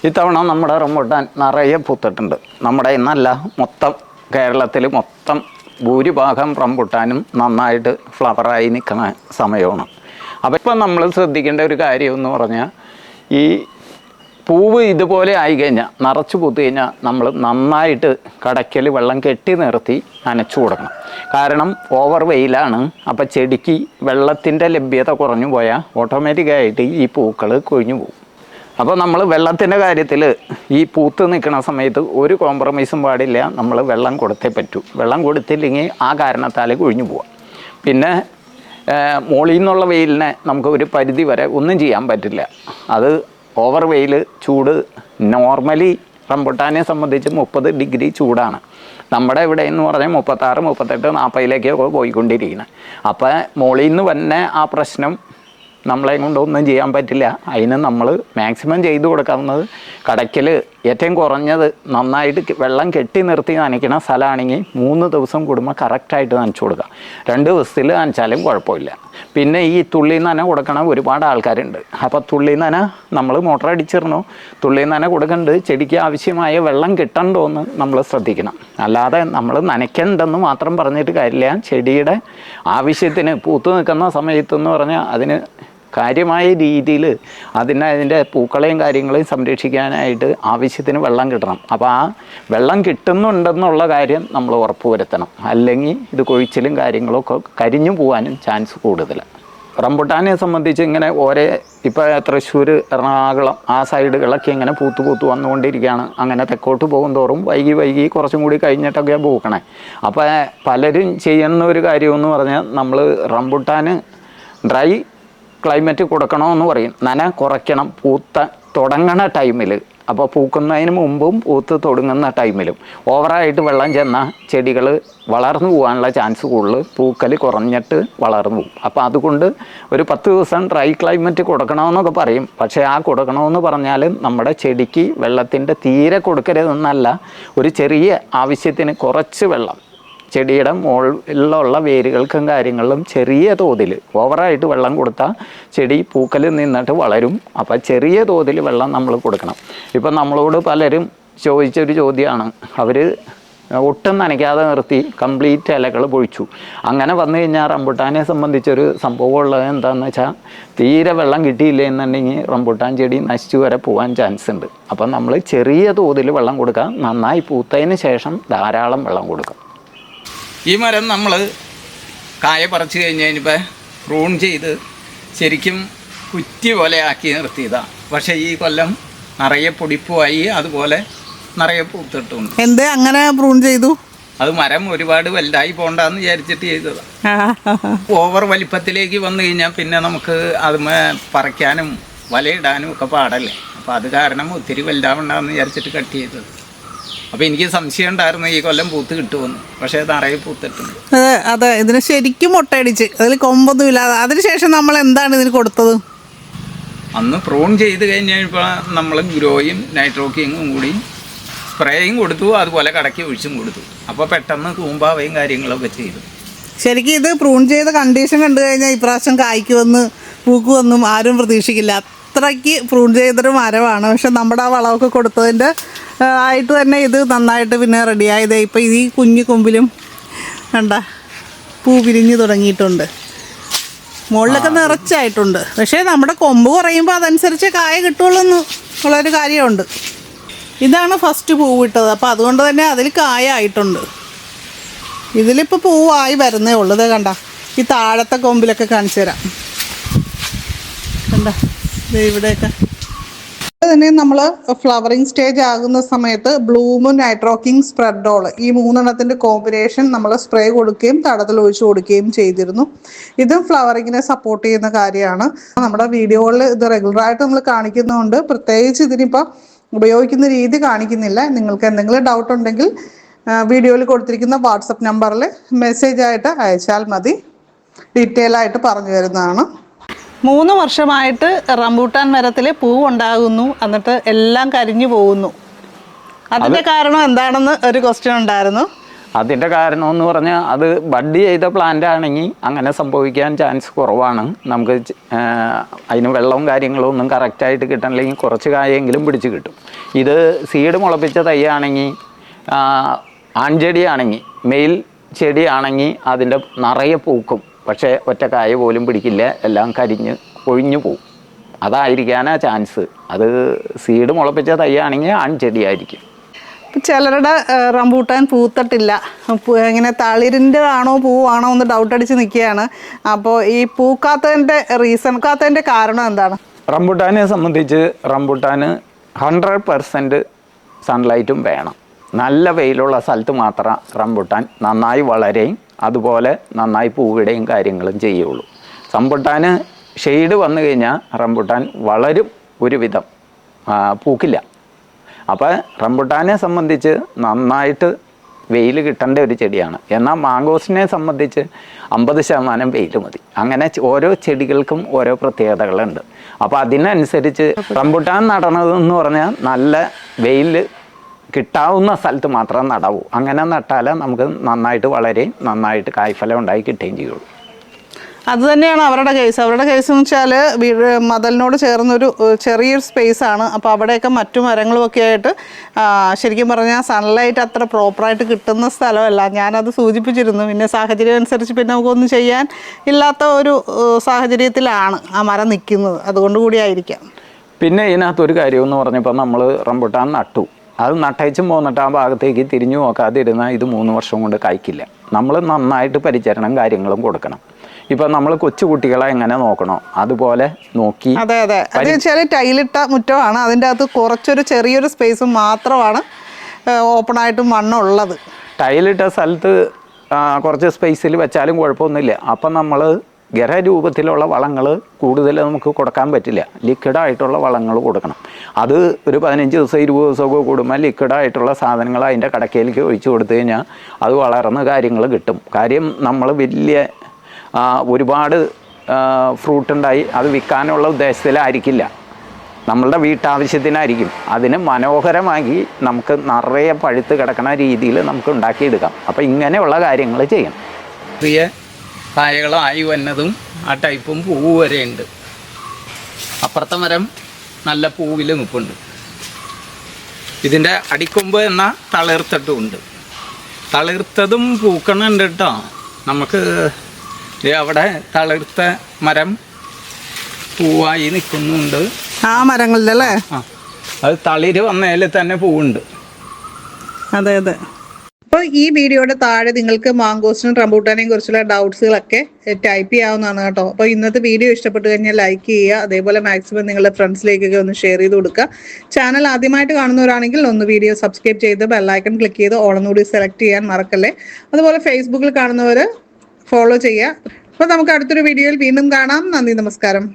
ഇത്തവണ നമ്മുടെ റംബൂട്ടാൻ നിറയെ പൂത്തിട്ടുണ്ട്. നമ്മുടെ ഇന്നല്ല, മൊത്തം കേരളത്തിൽ മൊത്തം ഭൂരിഭാഗം റംബൂട്ടാനും നന്നായിട്ട് ഫ്ലവറായി നിൽക്കുന്ന സമയമാണ്. അപ്പോൾ ഇപ്പം നമ്മൾ ശ്രദ്ധിക്കേണ്ട ഒരു കാര്യം എന്ന് പറഞ്ഞാൽ, ഈ പൂവ് ഇതുപോലെ ആയിക്കഴിഞ്ഞാൽ, നിറച്ച് പൂത്ത് കഴിഞ്ഞാൽ നമ്മൾ നന്നായിട്ട് കടയ്ക്കൽ വെള്ളം കെട്ടി നിർത്തി നനച്ചു കൊടുക്കണം. കാരണം ഓവർ വെയിലാണ്. അപ്പോൾ ചെടിക്ക് വെള്ളത്തിൻ്റെ ലഭ്യത കുറഞ്ഞു പോയാൽ ഓട്ടോമാറ്റിക്കായിട്ട് ഈ പൂക്കൾ കൊഴിഞ്ഞു പോകും. അപ്പോൾ നമ്മൾ വെള്ളത്തിൻ്റെ കാര്യത്തിൽ ഈ പൂത്ത് നിൽക്കുന്ന സമയത്ത് ഒരു കോംപ്രമൈസും പാടില്ല. നമ്മൾ വെള്ളം കൊടുത്തേ പറ്റൂ. വെള്ളം കൊടുത്തില്ലെങ്കിൽ ആ കാരണത്താൽ കൊഴിഞ്ഞു പോവാം. പിന്നെ മുകളിൽ നിന്നുള്ള വെയിലിനെ നമുക്ക് ഒരു പരിധി വരെ ഒന്നും ചെയ്യാൻ പറ്റില്ല. അത് ഓവർ വെയിൽ, ചൂട് നോർമലി റംബൂട്ടാനെ സംബന്ധിച്ച് 30 ഡിഗ്രി ചൂടാണ്. നമ്മുടെ ഇവിടെ എന്ന് പറഞ്ഞാൽ 36, 38, 40 പോയിക്കൊണ്ടിരിക്കുന്നത്. അപ്പോൾ മുകളിൽ നിന്ന് തന്നെ ആ പ്രശ്നം നമ്മളെ കൊണ്ടൊന്നും ചെയ്യാൻ പറ്റില്ല. അതിന് നമ്മൾ മാക്സിമം ചെയ്തു കൊടുക്കാവുന്നത്, കടയ്ക്കൽ ഏറ്റവും കുറഞ്ഞത് നന്നായിട്ട് വെള്ളം കെട്ടി നിർത്തി നനയ്ക്കണ സ്ഥലമാണെങ്കിൽ 3 ദിവസം കൂടുമ്പോൾ കറക്റ്റായിട്ട് നനച്ചു കൊടുക്കുക. 2 ദിവസത്തിൽ നനച്ചാലും കുഴപ്പമില്ല. പിന്നെ ഈ തുള്ളി നന കൊടുക്കണ ഒരുപാട് ആൾക്കാരുണ്ട്. അപ്പോൾ തുള്ളി നന നമ്മൾ മോട്ടർ അടിച്ചിടണോ, തുള്ളി നന കൊടുക്കുന്നുണ്ട്. ചെടിക്ക് ആവശ്യമായ വെള്ളം കിട്ടണ്ടോ എന്ന് നമ്മൾ ശ്രദ്ധിക്കണം. അല്ലാതെ നമ്മൾ നനയ്ക്കണ്ടെന്ന് മാത്രം പറഞ്ഞിട്ട് കാര്യമില്ല. ചെടിയുടെ ആവശ്യത്തിന് പൂത്തു നിൽക്കുന്ന സമയത്തെന്ന് പറഞ്ഞാൽ അതിന് കാര്യമായ രീതിയിൽ അതിൻ്റെ പൂക്കളെയും കാര്യങ്ങളെയും സംരക്ഷിക്കാനായിട്ട് ആവശ്യത്തിന് വെള്ളം കിട്ടണം. അപ്പോൾ ആ വെള്ളം കിട്ടുന്നുണ്ടെന്നുള്ള കാര്യം നമ്മൾ ഉറപ്പ് വരുത്തണം. അല്ലെങ്കിൽ ഇത് കൊഴിച്ചിലും കാര്യങ്ങളൊക്കെ കരിഞ്ഞു പോകാനും ചാൻസ് കൂടുതലാണ്. റംബൂട്ടാനെ സംബന്ധിച്ച് ഇങ്ങനെ ഇപ്പോൾ തൃശ്ശൂർ, എറണാകുളം ആ സൈഡുകളൊക്കെ ഇങ്ങനെ പൂത്ത് വന്നുകൊണ്ടിരിക്കുകയാണ്. അങ്ങനെ തെക്കോട്ട് പോകും തോറും വൈകി കുറച്ചും കൂടി കഴിഞ്ഞിട്ടൊക്കെ പൂക്കണേ. അപ്പോൾ പലരും ചെയ്യുന്ന ഒരു കാര്യമെന്ന് പറഞ്ഞാൽ, നമ്മൾ റംബൂട്ടാന് ഡ്രൈ ക്ലൈമറ്റ് കൊടുക്കണമെന്ന് പറയും. നന കുറയ്ക്കണം തുടങ്ങണ ടൈമിൽ. അപ്പോൾ പൂക്കുന്നതിന് മുമ്പും പൂത്ത് തുടങ്ങുന്ന ടൈമിലും ഓവറായിട്ട് വെള്ളം ചെന്നാൽ ചെടികൾ വളർന്നു പോകാനുള്ള ചാൻസ് കൂടുതൽ, പൂക്കൽ കുറഞ്ഞിട്ട് വളർന്നു പോകും. അപ്പോൾ അതുകൊണ്ട് ഒരു 10 ദിവസം ഡ്രൈ ക്ലൈമറ്റ് കൊടുക്കണമെന്നൊക്കെ പറയും. പക്ഷേ ആ കൊടുക്കണമെന്ന് പറഞ്ഞാൽ നമ്മുടെ ചെടിക്ക് വെള്ളത്തിൻ്റെ തീരെ കൊടുക്കരുതെന്നല്ല, ഒരു ചെറിയ ആവശ്യത്തിന് കുറച്ച് വെള്ളം ചെടിയുടെ മുകളിലുള്ള വേരുകൾക്കും കാര്യങ്ങളിലും ചെറിയ തോതിൽ, ഓവറായിട്ട് വെള്ളം കൊടുത്താൽ ചെടി പൂക്കൽ നിന്നിട്ട് വളരും. അപ്പോൾ ചെറിയ തോതിൽ വെള്ളം നമ്മൾ കൊടുക്കണം. ഇപ്പം നമ്മളോട് പലരും ചോദിച്ചൊരു ചോദ്യമാണ്, അവർ ഒട്ടും നനയ്ക്കാതെ നിർത്തി കംപ്ലീറ്റ് ഇലകൾ പൊഴിച്ചു. അങ്ങനെ വന്നു കഴിഞ്ഞാൽ റംബൂട്ടാനെ സംബന്ധിച്ചൊരു സംഭവമുള്ളത് എന്താണെന്ന് വെച്ചാൽ, തീരെ വെള്ളം കിട്ടിയില്ല എന്നുണ്ടെങ്കിൽ റംബൂട്ടാൻ ചെടി നശിച്ചു വരെ പോകാൻ ചാൻസ് ഉണ്ട്. അപ്പം നമ്മൾ ചെറിയ തോതിൽ വെള്ളം കൊടുക്കുക. നന്നായി പൂത്തതിന് ശേഷം ധാരാളം വെള്ളം കൊടുക്കുക. ഈ മരം നമ്മൾ കായ പറിച്ച് കഴിഞ്ഞപ്പോൾ പ്രൂൺ ചെയ്ത് ശരിക്കും കുറ്റി പോലെ ആക്കി നിർത്തിയതാണ്. പക്ഷേ ഈ കൊല്ലം നിറയെ പൊടിപ്പുമായി, അതുപോലെ നിറയെ പൂത്തിട്ടുണ്ട്. എന്ത് അങ്ങനെ പ്രൂൺ ചെയ്തു? അത് മരം ഒരുപാട് വലുതായി പോകണ്ടെന്ന് വിചാരിച്ചിട്ട് ചെയ്തതാണ്. ഓവർ വലിപ്പത്തിലേക്ക് വന്നു കഴിഞ്ഞാൽ പിന്നെ നമുക്ക് അതുമേ പറിക്കാനും വലയിടാനും ഒക്കെ പാടല്ലേ. അപ്പോൾ അത് കാരണം ഒത്തിരി വലുതാവണ്ടെന്ന് വിചാരിച്ചിട്ട് കട്ട് ചെയ്തത്. അപ്പോൾ എനിക്ക് സംശയം ഉണ്ടായിരുന്നു ഈ കൊല്ലം പൂത്ത് കിട്ടുമെന്ന്. പക്ഷേ നിറയെ പൂത്തിട്ടുണ്ട്. അതെ, ഇതിന് ശരിക്കും മുട്ടയടിച്ച് അതിൽ കൊമ്പൊന്നും ഇല്ലാതെ. അതിനുശേഷം നമ്മൾ എന്താണ് ഇതിന് കൊടുത്തത്? അന്ന് പ്രൂൺ ചെയ്ത് കഴിഞ്ഞപ്പോൾ നമ്മൾ ഗ്രോയും നൈട്രോക്കിങ്ങും കൂടി സ്പ്രേയും കൊടുത്തു, അതുപോലെ കടക്കി ഒഴിച്ചും കൊടുത്തു. അപ്പോൾ പെട്ടെന്ന് തൂമ്പാവയും കാര്യങ്ങളൊക്കെ ചെയ്തു. ശരിക്കും ഇത് പ്രൂൺ ചെയ്ത കണ്ടീഷൻ കണ്ടു കഴിഞ്ഞാൽ ഇപ്രാവശ്യം കായ്ക്കുമെന്ന് പൂക്കുമെന്നും ആരും പ്രതീക്ഷിക്കില്ല. അത്രയ്ക്ക് പ്രൂൺ ചെയ്തൊരു മരമാണ്. പക്ഷെ നമ്മുടെ ആ വളമൊക്കെ കൊടുത്തതിൻ്റെ ആയിട്ട് തന്നെ ഇത് നന്നായിട്ട് പിന്നെ റെഡിയായത്. ഇപ്പോൾ ഈ കുഞ്ഞു കൊമ്പിലും കണ്ട പൂ വിരിഞ്ഞ് തുടങ്ങിയിട്ടുണ്ട്. മുകളിലൊക്കെ നിറച്ചായിട്ടുണ്ട്. പക്ഷേ നമ്മുടെ കൊമ്പ് കുറയുമ്പോൾ അതനുസരിച്ച് കായ കിട്ടുള്ളൂ ഉള്ളൊരു കാര്യമുണ്ട്. ഇതാണ് ഫസ്റ്റ് പൂവിട്ടത്. അപ്പോൾ അതുകൊണ്ട് തന്നെ അതിൽ കായ ആയിട്ടുണ്ട്. ഇതിലിപ്പോൾ പൂവായി വരുന്നേ ഉള്ളൂ. ഇത് കണ്ട ഈ താഴത്തെ കൊമ്പിലൊക്കെ കാണിച്ചു തരാം. കണ്ട ഇവിടെയൊക്കെ തന്നെ നമ്മൾ ഫ്ലവറിങ് സ്റ്റേജ് ആകുന്ന സമയത്ത് ബ്ലൂമും നൈട്രോക്കിങ് സ്പ്രെഡോൾ ഈ 3 കോമ്പിനേഷൻ നമ്മൾ സ്പ്രേ കൊടുക്കുകയും തടത്തിൽ ഒഴിച്ചു കൊടുക്കുകയും ചെയ്തിരുന്നു. ഇതും ഫ്ലവറിങ്ങിനെ സപ്പോർട്ട് ചെയ്യുന്ന കാര്യമാണ്. നമ്മുടെ വീഡിയോകളിൽ ഇത് റെഗുലറായിട്ട് നമ്മൾ കാണിക്കുന്നതുകൊണ്ട് പ്രത്യേകിച്ച് ഇതിനിപ്പോൾ ഉപയോഗിക്കുന്ന രീതി കാണിക്കുന്നില്ല. നിങ്ങൾക്ക് എന്തെങ്കിലും ഡൗട്ട് ഉണ്ടെങ്കിൽ വീഡിയോയിൽ കൊടുത്തിരിക്കുന്ന വാട്സപ്പ് നമ്പറിൽ മെസ്സേജായിട്ട് അയച്ചാൽ മതി. ഡീറ്റെയിൽ ആയിട്ട് പറഞ്ഞു തരുന്നതാണ്. 3 വർഷമായിട്ട് റംബൂട്ടാൻ മരത്തിൽ പൂവുണ്ടാകുന്നു, എന്നിട്ട് എല്ലാം കരിഞ്ഞു പോകുന്നു. അതിൻ്റെ കാരണം എന്താണെന്ന് ഒരു ക്വസ്റ്റ്യൻ ഉണ്ടായിരുന്നു. അതിൻ്റെ കാരണം എന്ന് പറഞ്ഞാൽ അത് ബഡ് ചെയ്ത പ്ലാന്റ് ആണെങ്കിൽ അങ്ങനെ സംഭവിക്കാൻ ചാൻസ് കുറവാണ്. നമുക്ക് അതിന് വെള്ളവും കാര്യങ്ങളും ഒന്നും കറക്റ്റായിട്ട് കിട്ടണില്ലെങ്കിൽ കുറച്ച് കായെങ്കിലും പിടിച്ച് കിട്ടും. ഇത് സീഡ് മുളപ്പിച്ച തൈയാണെങ്കിൽ, ആൺചെടിയാണെങ്കിൽ, മെയിൽ ചെടിയാണെങ്കിൽ അതിൻ്റെ നിറയെ പൂക്കും, പക്ഷേ ഒറ്റ കായ പോലും പിടിക്കില്ല, എല്ലാം കരിഞ്ഞ് കൊഴിഞ്ഞു പോവും. അതായിരിക്കാനാണ് ചാൻസ്. അത് സീഡ് മുളപ്പിച്ച തൈയാണെങ്കിൽ ആൺചെടിയായിരിക്കും. ചിലരുടെ റംബൂട്ടാൻ പൂത്തിട്ടില്ല, ഇങ്ങനെ തളിരിൻ്റെ ആണോ പൂവാണോ എന്ന് ഡൗട്ട് അടിച്ച് നിൽക്കുകയാണ്. അപ്പോൾ ഈ പൂക്കാത്തതിൻ്റെ കാരണം എന്താണ്? റംബൂട്ടാനെ സംബന്ധിച്ച് റംബൂട്ടാന് 100% സൺലൈറ്റും വേണം. നല്ല വെയിലുള്ള സ്ഥലത്ത് മാത്രം റംബൂട്ടാൻ നന്നായി വളരുകയും അതുപോലെ നന്നായി പൂവിടുകയും കാര്യങ്ങളും ചെയ്യുള്ളൂ. റംബൂട്ടാന് ഷെയ്ഡ് വന്നു കഴിഞ്ഞാൽ റംബൂട്ടാൻ വളരും, ഒരുവിധം പൂക്കില്ല. അപ്പോൾ റംബൂട്ടാനെ സംബന്ധിച്ച് നന്നായിട്ട് വെയിൽ കിട്ടേണ്ട ഒരു ചെടിയാണ്. എന്നാൽ മാങ്കോസിനെ സംബന്ധിച്ച് 50% വെയിൽ മതി. അങ്ങനെ ഓരോ ചെടികൾക്കും ഓരോ പ്രത്യേകതകളുണ്ട്. അപ്പോൾ അതിനനുസരിച്ച് റംബൂട്ടാൻ നടണതെന്ന് പറഞ്ഞാൽ നല്ല വെയിൽ കിട്ടാവുന്ന സ്ഥലത്ത് മാത്രം നടാവൂ. അങ്ങനെ നട്ടാലേ നമുക്ക് നന്നായിട്ട് വളരുകയും നന്നായിട്ട് കായ്ഫലം ഉണ്ടായി കിട്ടുകയും ചെയ്യുള്ളൂ. അത് തന്നെയാണ് അവരുടെ കേസ്. അവരുടെ കേസ് എന്ന് വെച്ചാൽ മതിലിനോട് ചേർന്നൊരു ചെറിയൊരു സ്പേസാണ്. അപ്പോൾ അവിടെയൊക്കെ മറ്റു മരങ്ങളുമൊക്കെ ആയിട്ട് ശരിക്കും പറഞ്ഞാൽ സൺലൈറ്റ് അത്ര പ്രോപ്പറായിട്ട് കിട്ടുന്ന സ്ഥലമല്ല. ഞാനത് സൂചിപ്പിച്ചിരുന്നു. പിന്നെ സാഹചര്യം അനുസരിച്ച് പിന്നെ നമുക്കൊന്നും ചെയ്യാൻ ഇല്ലാത്ത ഒരു സാഹചര്യത്തിലാണ് ആ മരം നിൽക്കുന്നത്. അതുകൊണ്ട് കൂടിയായിരിക്കാം. പിന്നെ ഇതിനകത്തൊരു കാര്യമെന്ന് പറഞ്ഞപ്പോൾ നമ്മൾ റംബൂട്ടാൻ നട്ടു, അത് നട്ടയച്ചും പോന്നിട്ട് ആ ഭാഗത്തേക്ക് തിരിഞ്ഞു നോക്കാതിരുന്നാൽ ഇത് 3 വർഷം കൊണ്ട് കായ്ക്കില്ല. നമ്മൾ നന്നായിട്ട് പരിചരണം കാര്യങ്ങളും കൊടുക്കണം. ഇപ്പം നമ്മൾ കൊച്ചുകുട്ടികളെ എങ്ങനെ നോക്കണോ അതുപോലെ നോക്കി. അതെ അതെ, അത് വെച്ചാൽ ടൈലിട്ട മുറ്റമാണ്. അതിൻ്റെ അകത്ത് കുറച്ചൊരു ചെറിയൊരു സ്പേസ് മാത്രമാണ് ഓപ്പണായിട്ട് മണ്ണുള്ളത്. ടൈലിട്ട സ്ഥലത്ത് കുറച്ച് സ്പേസിൽ വെച്ചാലും കുഴപ്പമൊന്നുമില്ല. അപ്പം നമ്മൾ ഖരരൂപത്തിലുള്ള വളങ്ങൾ കൂടുതൽ നമുക്ക് കൊടുക്കാൻ പറ്റില്ല. ലിക്വിഡായിട്ടുള്ള വളങ്ങൾ കൊടുക്കണം. അത് ഒരു 15 ദിവസം 20 ദിവസമൊക്കെ കൂടുമ്പോൾ ലിക്വിഡായിട്ടുള്ള സാധനങ്ങൾ അതിൻ്റെ കടക്കയിലേക്ക് ഒഴിച്ചു കൊടുത്തു കഴിഞ്ഞാൽ അത് വളർന്ന കാര്യങ്ങൾ കിട്ടും. കാര്യം നമ്മൾ വലിയ ഒരുപാട് ഫ്രൂട്ട് ഉണ്ടായി അത് വിൽക്കാനുള്ള ഉദ്ദേശത്തിലായിരിക്കില്ല, നമ്മളുടെ വീട്ടാവശ്യത്തിനായിരിക്കും. അതിന് മനോഹരമാക്കി നമുക്ക് നിറയെ പഴുത്ത് കിടക്കുന്ന രീതിയിൽ നമുക്ക് ഉണ്ടാക്കിയെടുക്കാം. അപ്പോൾ ഇങ്ങനെയുള്ള കാര്യങ്ങൾ ചെയ്യണം. പ്രിയ കായകളായി വന്നതും ആ ടൈപ്പും പൂവ് വരെ ഉണ്ട്. അപ്പുറത്തെ മരം നല്ല പൂവിൽ നിൽപ്പുണ്ട്. ഇതിൻ്റെ അടിക്കൊമ്പ് എന്ന തളിർത്തിട്ടുമുണ്ട്. തളിർത്തതും പൂക്കണുണ്ട് കേട്ടോ. നമുക്ക് അവിടെ തളിർത്ത മരം പൂവായി നിൽക്കുന്നുണ്ട്. ആ മരങ്ങളിലല്ലേ? അത് തളിര് വന്നതിൽ തന്നെ പൂവുണ്ട്. അതെ അതെ. അപ്പോൾ ഈ വീഡിയോയുടെ താഴെ നിങ്ങൾക്ക് മാങ്കോസിനും റംബൂട്ടാനെയും കുറിച്ചുള്ള ഡൗട്ട്സുകളൊക്കെ ടൈപ്പ് ചെയ്യാവുന്നതാണ് കേട്ടോ. അപ്പോൾ ഇന്നത്തെ വീഡിയോ ഇഷ്ടപ്പെട്ട് കഴിഞ്ഞാൽ ലൈക്ക് ചെയ്യുക. അതേപോലെ മാക്സിമം നിങ്ങളുടെ ഫ്രണ്ട്സിലേക്കൊക്കെ ഒന്ന് ഷെയർ ചെയ്ത് കൊടുക്കുക. ചാനൽ ആദ്യമായിട്ട് കാണുന്നവരാണെങ്കിൽ ഒന്ന് വീഡിയോ സബ്സ്ക്രൈബ് ചെയ്ത് ബെല്ലൈക്കൺ ക്ലിക്ക് ചെയ്ത് ഓളെന്നുകൂടി സെലക്ട് ചെയ്യാൻ മറക്കല്ലേ. അതുപോലെ ഫേസ്ബുക്കിൽ കാണുന്നവർ ഫോളോ ചെയ്യുക. അപ്പോൾ നമുക്ക് അടുത്തൊരു വീഡിയോയിൽ വീണ്ടും കാണാം. നന്ദി, നമസ്കാരം.